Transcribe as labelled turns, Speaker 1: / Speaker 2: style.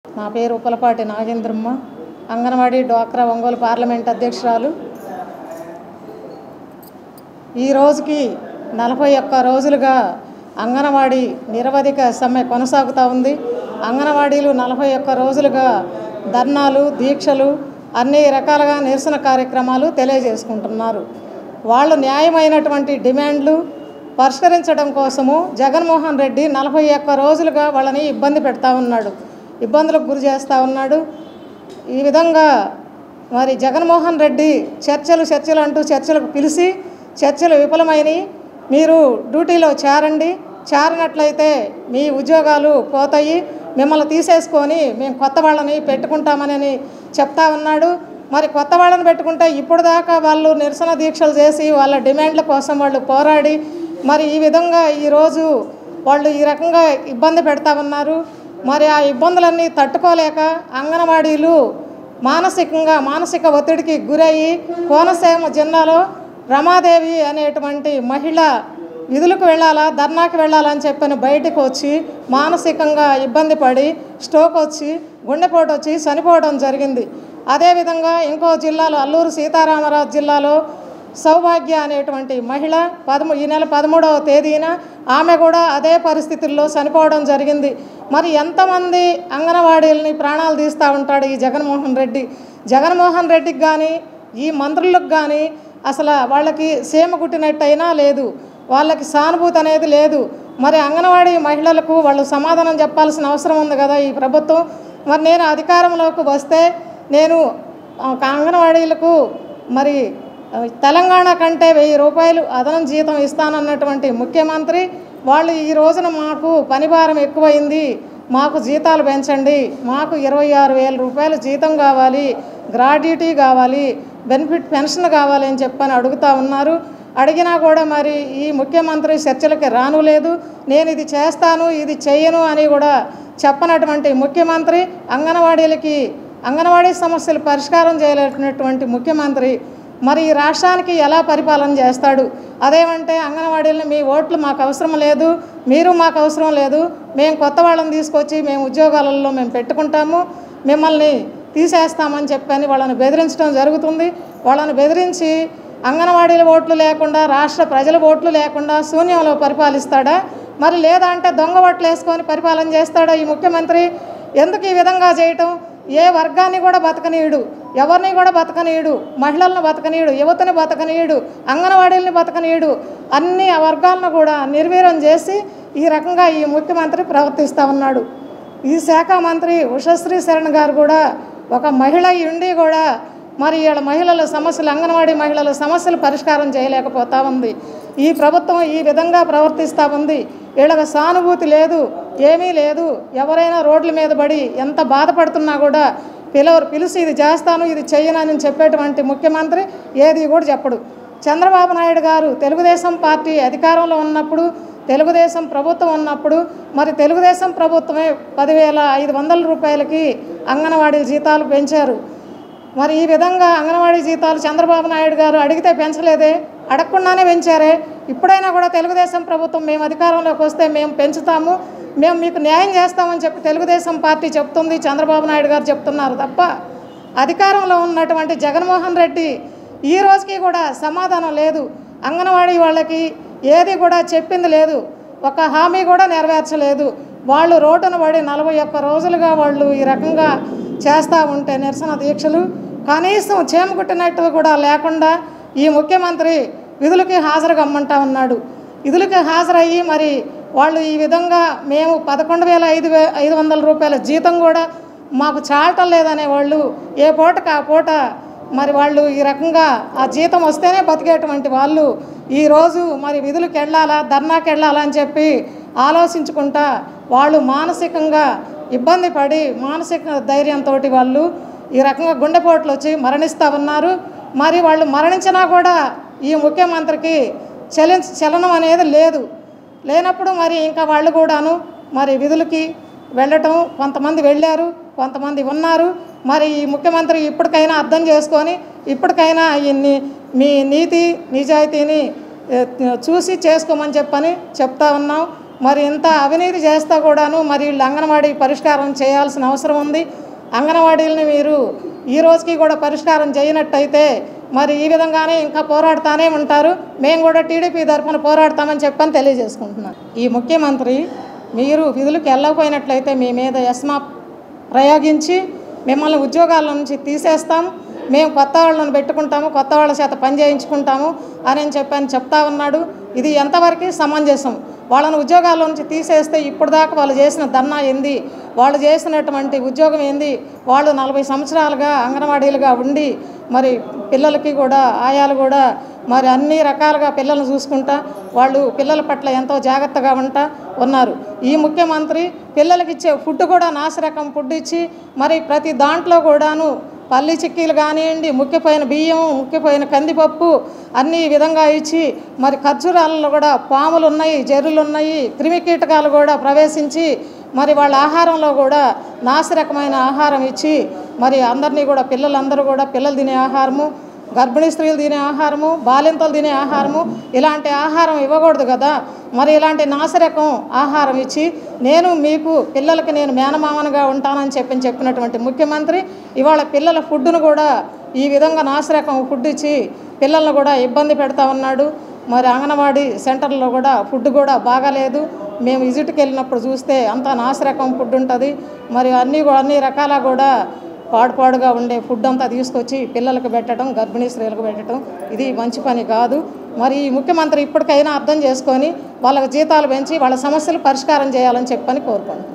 Speaker 1: నా పేరు ఉప్పలపాటి నాగేంద్రమ్మ, అంగన్వాడీ డ్వాక్రా ఒంగోలు పార్లమెంట్ అధ్యక్షురాలు. ఈ రోజుకి 41 రోజులుగా అంగన్వాడీ నిరవధిక సమ్మె కొనసాగుతూ ఉంది. అంగన్వాడీలు 41 రోజులుగా ధర్నాలు, దీక్షలు, అన్ని రకాలుగా నిరసన కార్యక్రమాలు తెలియజేసుకుంటున్నారు. వాళ్ళు న్యాయమైనటువంటి డిమాండ్లు పరిష్కరించడం కోసము జగన్మోహన్ రెడ్డి 41 రోజులుగా వాళ్ళని ఇబ్బందులకు గురి చేస్తూ ఉన్నాడు. ఈ విధంగా మరి జగన్మోహన్ రెడ్డి చర్చలు అంటూ చర్చలకు పిలిచి చర్చలు విఫలమైనవి. మీరు డ్యూటీలో చేరినట్లయితే మీ ఉద్యోగాలు పోతాయి, మిమ్మల్ని తీసేసుకొని మేము కొత్త వాళ్ళని పెట్టుకుంటామని చెప్తా ఉన్నాడు. మరి కొత్త వాళ్ళని పెట్టుకుంటే ఇప్పుడు దాకా వాళ్ళు నిరసన దీక్షలు చేసి వాళ్ళ డిమాండ్ల కోసం వాళ్ళు పోరాడి మరి ఈ విధంగా ఈరోజు వాళ్ళు ఈ రకంగా ఇబ్బంది పెడతా ఉన్నారు. మరి ఆ ఇబ్బందులన్నీ తట్టుకోలేక అంగన్వాడీలు మానసిక ఒత్తిడికి గురయ్యి కోనసీమ జిల్లాలో రమాదేవి అనేటువంటి మహిళ విధులకు వెళ్ళాలా, ధర్నాకి వెళ్ళాలని చెప్పని బయటకు వచ్చి మానసికంగా ఇబ్బంది పడి స్ట్రోక్ వచ్చి గుండెపోటు వచ్చి చనిపోవడం జరిగింది. అదేవిధంగా ఇంకో జిల్లాలో అల్లూరు సీతారామరాజు జిల్లాలో సౌభాగ్య అనేటువంటి మహిళ ఈ నెల 13వ తేదీన ఆమె కూడా అదే పరిస్థితుల్లో చనిపోవడం జరిగింది. మరి ఎంతమంది అంగన్వాడీలని ప్రాణాలు తీస్తూ ఉంటాడు ఈ జగన్మోహన్ రెడ్డికి కానీ ఈ మంత్రులకు కానీ అసలు వాళ్ళకి సీమ కుట్టినట్టయినా లేదు, వాళ్ళకి సానుభూతి అనేది లేదు. మరి అంగన్వాడీ మహిళలకు వాళ్ళు సమాధానం చెప్పాల్సిన అవసరం ఉంది కదా ఈ ప్రభుత్వం. మరి నేను అధికారంలోకి వస్తే నేను అంగన్వాడీలకు మరి తెలంగాణ కంటే 1000 రూపాయలు అదనం జీతం ఇస్తానన్నటువంటి ముఖ్యమంత్రి వాళ్ళు ఈ రోజున మాకు పనిభారం ఎక్కువైంది, మాకు జీతాలు పెంచండి, మాకు 26,000 రూపాయలు జీతం కావాలి, గ్రాడ్యుటీ కావాలి, బెనిఫిట్ పెన్షన్ కావాలి అని చెప్పని అడుగుతూ ఉన్నారు. అడిగినా కూడా మరి ఈ ముఖ్యమంత్రి చర్చలకి రాను లేదు. నేను ఇది చేస్తాను ఇది చెయ్యను అని కూడా చెప్పనటువంటి ముఖ్యమంత్రి అంగన్వాడీ సమస్యలు పరిష్కారం చేయలేనటువంటి ముఖ్యమంత్రి మరి ఈ రాష్ట్రానికి ఎలా పరిపాలన చేస్తాడు? అదేమంటే అంగన్వాడీలను మీ ఓట్లు మాకు అవసరం లేదు, మీరు మాకు అవసరం లేదు, మేము కొత్త వాళ్ళని తీసుకొచ్చి మేము ఉద్యోగాలలో మేము పెట్టుకుంటాము, మిమ్మల్ని తీసేస్తామని చెప్పని వాళ్ళని బెదిరించడం జరుగుతుంది. వాళ్ళని బెదిరించి అంగన్వాడీల ఓట్లు లేకుండా రాష్ట్ర ప్రజల ఓట్లు లేకుండా శూన్యంలో పరిపాలిస్తాడా? మరి లేదా అంటే దొంగ ఓట్లు వేసుకొని పరిపాలన చేస్తాడా ఈ ముఖ్యమంత్రి? ఎందుకు ఈ విధంగా చేయటం? ఏ వర్గాన్ని కూడా బతకనీయుడు, ఎవరిని కూడా బతకనీయుడు, మహిళలను బతకనీయుడు, యువతని బతకనీయుడు, అంగన్వాడీలని బతకనీయుడు, అన్ని వర్గాలను కూడా నిర్వీర్యం చేసి ఈ రకంగా ఈ ముఖ్యమంత్రి ప్రవర్తిస్తూ ఉన్నాడు. ఈ శాఖ మంత్రి ఉషశ్రీ శరణ్ గారు కూడా ఒక మహిళ ఉండి కూడా మరి వీళ్ళ మహిళల సమస్యలు అంగన్వాడీ మహిళల సమస్యలు పరిష్కారం చేయలేకపోతూ ఉంది. ఈ ప్రభుత్వం ఈ విధంగా ప్రవర్తిస్తూ ఉంది. వీళ్ళకి సానుభూతి లేదు, ఏమీ లేదు. ఎవరైనా రోడ్ల మీద పడి ఎంత బాధపడుతున్నా కూడా పిలిచి ఇది చేస్తాను ఇది చెయ్యనని చెప్పేటువంటి ముఖ్యమంత్రి ఏది కూడా చెప్పడు. చంద్రబాబు నాయుడు గారు తెలుగుదేశం పార్టీ అధికారంలో ఉన్నప్పుడు, తెలుగుదేశం ప్రభుత్వం ఉన్నప్పుడు మరి తెలుగుదేశం ప్రభుత్వమే 10,500 రూపాయలకి అంగన్వాడీ జీతాలు పెంచారు. మరి ఈ విధంగా అంగన్వాడీ జీతాలు చంద్రబాబు నాయుడు గారు అడిగితే పెంచలేదే, అడగకుండానే పెంచారే. ఇప్పుడైనా కూడా తెలుగుదేశం ప్రభుత్వం మేము అధికారంలోకి వస్తే మేము పెంచుతాము, మేము మీకు న్యాయం చేస్తామని చెప్పి తెలుగుదేశం పార్టీ చెప్తుంది, చంద్రబాబు నాయుడు గారు చెప్తున్నారు తప్ప అధికారంలో ఉన్నటువంటి జగన్మోహన్ రెడ్డి ఈ రోజుకి కూడా సమాధానం లేదు. అంగన్వాడీ వాళ్ళకి ఏది కూడా చెప్పింది లేదు, ఒక హామీ కూడా నెరవేర్చలేదు. వాళ్ళు రోడ్డున పడి 41 రోజులుగా వాళ్ళు ఈ రకంగా చేస్తూ ఉంటే నిరసన దీక్షలు కనీసం చేమకుట్టినట్టు కూడా లేకుండా ఈ ముఖ్యమంత్రి విధులకి హాజరుగమ్మంటా ఉన్నాడు. విధులకి హాజరయ్యి మరి వాళ్ళు ఈ విధంగా మేము 11,500 రూపాయల జీతం కూడా మాకు చాలటం లేదనే వాళ్ళు ఏ పూటకు ఆ పూట మరి వాళ్ళు ఈ రకంగా ఆ జీతం వస్తేనే బతికేటువంటి వాళ్ళు ఈరోజు మరి విధులకు వెళ్ళాలా, ధర్నాకి వెళ్ళాలా అని చెప్పి ఆలోచించుకుంటా వాళ్ళు మానసికంగా ఇబ్బంది పడి మానసిక ధైర్యంతో వాళ్ళు ఈ రకంగా గుండెపోట్లు వచ్చి మరణిస్తూ ఉన్నారు. మరి వాళ్ళు మరణించినా కూడా ఈ ముఖ్యమంత్రికి చలనం అనేది లేనప్పుడు మరి ఇంకా వాళ్ళు కూడాను మరి విధులకి వెళ్ళటం, కొంతమంది వెళ్ళారు, కొంతమంది ఉన్నారు. మరి ఈ ముఖ్యమంత్రి ఇప్పటికైనా అర్థం చేసుకొని ఇప్పటికైనా మీ నీతి నిజాయితీని చూసి చేసుకోమని చెప్తా ఉన్నాం. మరి ఇంత అవినీతి చేస్తా కూడాను మరి వీళ్ళు అంగన్వాడీ పరిష్కారం చేయాల్సిన అవసరం ఉంది. అంగన్వాడీలని మీరు ఈ రోజుకి కూడా పరిష్కారం చేయనట్టయితే మరి ఈ విధంగానే ఇంకా పోరాడుతూనే ఉంటారు. మేము కూడా టీడీపీ తరఫున పోరాడతామని చెప్పని తెలియజేసుకుంటున్నాను. ఈ ముఖ్యమంత్రి మీరు విధులకు వెళ్ళకపోయినట్లయితే మీ మీద ఎస్మా ప్రయోగించి మిమ్మల్ని ఉద్యోగాల నుంచి తీసేస్తాం, మేము కొత్త వాళ్ళని పెట్టుకుంటాము, కొత్త వాళ్ళ చేత పని చేయించుకుంటాము అని చెప్తా ఉన్నాడు. ఇది ఎంతవరకు సమంజసం? వాళ్ళని ఉద్యోగాల నుంచి తీసేస్తే ఇప్పుడు దాకా వాళ్ళు చేసిన ధర్నా ఏంది, వాళ్ళు చేసినటువంటి ఉద్యోగం ఏంది? వాళ్ళు 40 సంవత్సరాలుగా అంగన్వాడీలుగా ఉండి మరి పిల్లలకి కూడా ఆయాలు కూడా మరి అన్ని రకాలుగా పిల్లల్ని చూసుకుంటా వాళ్ళు పిల్లల పట్ల ఎంతో జాగ్రత్తగా ఉన్నారు. ఈ ముఖ్యమంత్రి పిల్లలకి ఇచ్చే ఫుడ్ కూడా నాసిరకం ఫుడ్ ఇచ్చి మరి ప్రతి దాంట్లో కూడాను పల్లి చిక్కీలు కానివ్వండి, ముక్కిపోయిన బియ్యం, ముక్కిపోయిన కందిపప్పు అన్ని విధంగా ఇచ్చి మరి ఖర్జూరాలలో కూడా పాములు ఉన్నాయి, జర్రులు ఉన్నాయి, క్రిమికీటకాలు కూడా ప్రవేశించి మరి వాళ్ళ ఆహారంలో కూడా నాసిరకమైన ఆహారం ఇచ్చి మరి అందరినీ కూడా పిల్లలందరూ కూడా పిల్లలు తినే ఆహారము, గర్భిణీ స్త్రీలు తినే ఆహారము, బాలింతలు తినే ఆహారము ఇలాంటి ఆహారం ఇవ్వకూడదు కదా. మరి ఇలాంటి నాసిరకం ఆహారం ఇచ్చి మీకు పిల్లలకి నేను మేనమామనుగా ఉంటానని చెప్పినటువంటి ముఖ్యమంత్రి ఇవాళ పిల్లల ఫుడ్ను కూడా ఈ విధంగా నాసిరకం ఫుడ్ ఇచ్చి పిల్లలను కూడా ఇబ్బంది పెడతా ఉన్నాడు. మరి అంగన్వాడీ సెంటర్లో కూడా ఫుడ్ కూడా బాగాలేదు. మేము విజిట్కి వెళ్ళినప్పుడు చూస్తే అంతా నాసిరకం ఫుడ్ ఉంటుంది. మరి అన్ని రకాల కూడా పాడుగా ఉండే ఫుడ్ అంతా తీసుకొచ్చి పిల్లలకు పెట్టడం, గర్భిణీ స్త్రీలకు పెట్టడం ఇది మంచి పని కాదు. మరి ఈ ముఖ్యమంత్రి ఇప్పటికైనా అర్థం చేసుకొని వాళ్ళకి జీతాలు పెంచి వాళ్ళ సమస్యలు పరిష్కారం చేయాలని కోరుకుంటున్నాను.